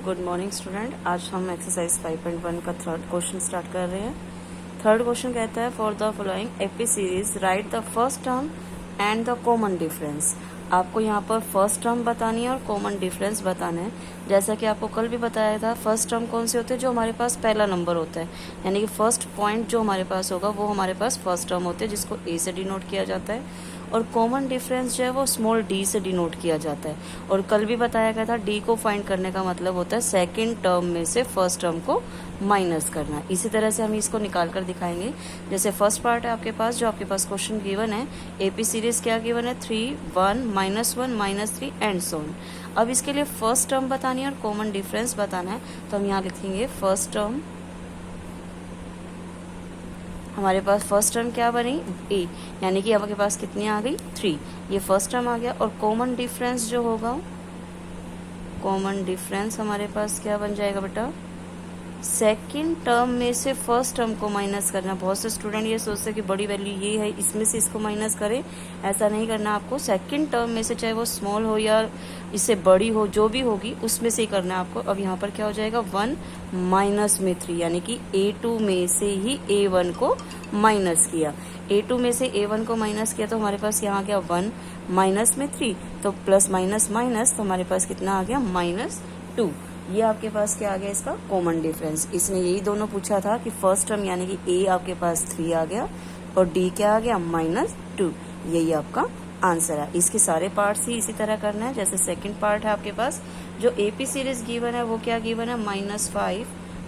Good morning student. आज हम exercise 5.1 का थर्ड क्वेश्चन स्टार्ट कर रहे हैं। थर्ड क्वेश्चन कहता है for the following AP series right the first term and the common difference. आपको यहाँ पर फर्स्ट टर्म बतानी है और कॉमन डिफरेंस बताना है। जैसा कि आपको कल भी बताया था, फर्स्ट टर्म कौन से होते हैं, जो हमारे पास पहला नंबर होता है, यानी कि फर्स्ट पॉइंट जो हमारे पास होगा वो हमारे पास फर्स्ट टर्म होते हैं, जिसको ए से डिनोट किया जाता है। और कॉमन डिफरेंस जो है वो स्मॉल डी से डिनोट किया जाता है। और कल भी बताया गया था, डी को फाइंड करने का मतलब होता है सेकंड टर्म में से फर्स्ट टर्म को माइनस करना। इसी तरह से हम इसको निकाल कर दिखाएंगे। जैसे फर्स्ट पार्ट है आपके पास, जो आपके पास क्वेश्चन गिवन है, एपी सीरीज क्या गिवन है, 3, 1, -1, -3 एंड सो ऑन। अब इसके लिए फर्स्ट टर्म बतानी है और कॉमन डिफरेंस बताना है, तो हम यहाँ लिखेंगे फर्स्ट टर्म। हमारे पास फर्स्ट टर्म क्या बनी, ए, यानी कि आपके पास कितनी आ गई, 3। ये फर्स्ट टर्म आ गया। और कॉमन डिफरेंस जो होगा, कॉमन डिफरेंस हमारे पास क्या बन जाएगा बेटा, सेकंड टर्म में से फर्स्ट टर्म को माइनस करना। बहुत से स्टूडेंट ये सोचते हैं कि बड़ी वैल्यू ये है, इसमें से इसको माइनस करें। ऐसा नहीं करना आपको। सेकंड टर्म में से, चाहे वो स्मॉल हो या इससे बड़ी हो, जो भी होगी उसमें से ही करना है आपको। अब यहाँ पर क्या हो जाएगा, 1 माइनस में 3, यानी कि A2 में से ही A1 को माइनस किया। A2 में से A1 को माइनस किया तो हमारे पास यहाँ आ गया 1 माइनस में 3, तो प्लस माइनस माइनस, तो हमारे पास कितना आ गया, -2। ये आपके पास क्या आ गया, इसका कॉमन डिफरेंस। इसने यही दोनों पूछा था कि फर्स्ट टर्म यानी कि ए आपके पास 3 आ गया और डी क्या आ गया, -2। यही आपका आंसर है। इसके सारे पार्ट्स ही इसी तरह करना है। जैसे सेकंड पार्ट है आपके पास, जो एपी सीरीज गिवन है वो क्या गिवन है, -5,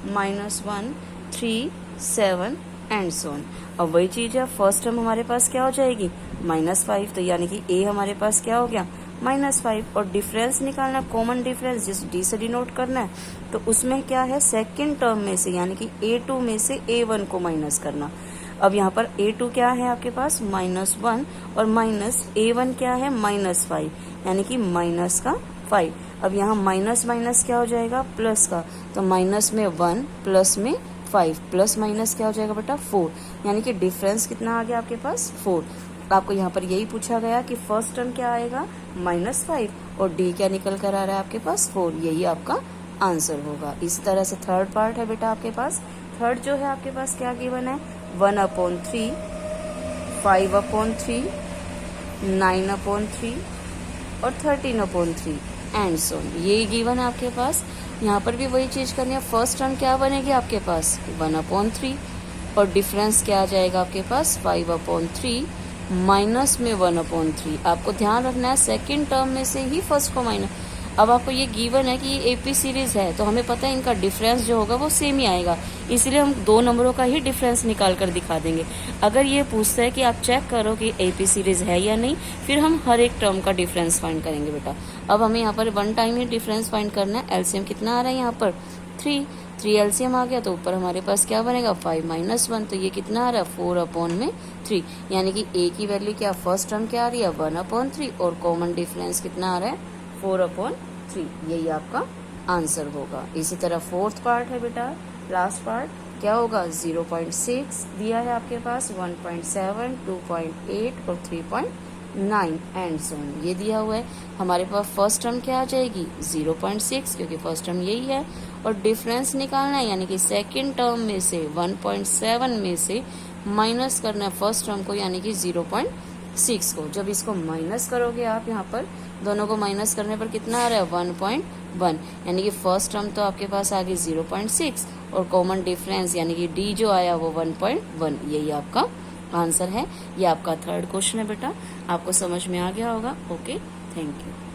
-1, 3, 7 एंड सो ऑन। अब वही चीज है, फर्स्ट टर्म हमारे पास क्या हो जाएगी, -5, तो यानी कि ए हमारे पास क्या हो गया, -5। और डिफरेंस निकालना, कॉमन डिफरेंस जिस डी से डिनोट करना है, तो उसमें क्या है, सेकंड टर्म में से यानी कि A2 में से A1 को माइनस करना। अब यहाँ पर A2 क्या है आपके पास, -1, और माइनस A1 क्या है, -5, यानी कि माइनस का 5। अब यहाँ माइनस माइनस क्या हो जाएगा, प्लस का, तो माइनस में 1, प्लस में 5, प्लस माइनस क्या हो जाएगा बेटा, 4, यानी कि डिफरेंस कितना आ गया आपके पास, 4। आपको यहाँ पर यही पूछा गया कि फर्स्ट टर्म क्या आएगा, -5, और डी क्या निकल कर आ रहा है आपके पास, 4। यही आपका आंसर होगा। इस तरह से थर्ड पार्ट है बेटा आपके पास। थर्ड जो है आपके पास क्या गिवन है, 1/3, 5/3, 9/3 और 13/3 एंड सो ऑन। ये गिवन है आपके पास। यहाँ पर भी वही चीज करनी है। फर्स्ट टर्म क्या बनेगी आपके पास, 1/3, और डिफरेंस क्या आ जाएगा आपके पास, 5/3 माइनस में 1/3। आपको ध्यान रखना है सेकंड टर्म में से ही फर्स्ट को माइनस। अब आपको ये गिवन है कि ये एपी सीरीज है, तो हमें पता है इनका डिफरेंस जो होगा वो सेम ही आएगा, इसलिए हम 2 नंबरों का ही डिफरेंस निकाल कर दिखा देंगे। अगर ये पूछता है कि आप चेक करो कि एपी सीरीज है या नहीं, फिर हम हर एक टर्म का डिफरेंस फाइंड करेंगे बेटा। अब हमें यहाँ पर 1 टाइम ही डिफरेंस फाइंड करना है। एलसीएम कितना आ रहा है यहाँ पर, 3 एलसीएम आ गया, तो ऊपर हमारे पास क्या बनेगा, 5 - 1, तो ये कितना आ रहा है, 4/3, यानी कि ए की वैल्यू क्या, फर्स्ट टर्म क्या आ रही है, 1/3, और कॉमन डिफरेंस कितना आ रहा है, 4/3। यही आपका आंसर होगा। इसी तरह फोर्थ पार्ट है बेटा, लास्ट पार्ट क्या होगा, 0.6 दिया है आपके पास, 1.7, 2.8 और 3.9 एंड सो ऑन। ये दिया हुआ है। हमारे पास फर्स्ट टर्म क्या आ जाएगी, 0.6, क्योंकि फर्स्ट टर्म यही है, और डिफरेंस निकालना है, यानी कि सेकंड टर्म में से 1.7 में से माइनस करना है फर्स्ट टर्म को, यानी कि 0.6 को। जब इसको माइनस करोगे आप, यहाँ पर दोनों को माइनस करने पर कितना आ रहा है, 1.1, यानी कि फर्स्ट टर्म तो आपके पास आ गई 0.6, और कॉमन डिफरेंस यानी कि डी जो आया वो 1.1। यही आपका आंसर है। ये आपका थर्ड क्वेश्चन है बेटा। आपको समझ में आ गया होगा। Okay, thank you.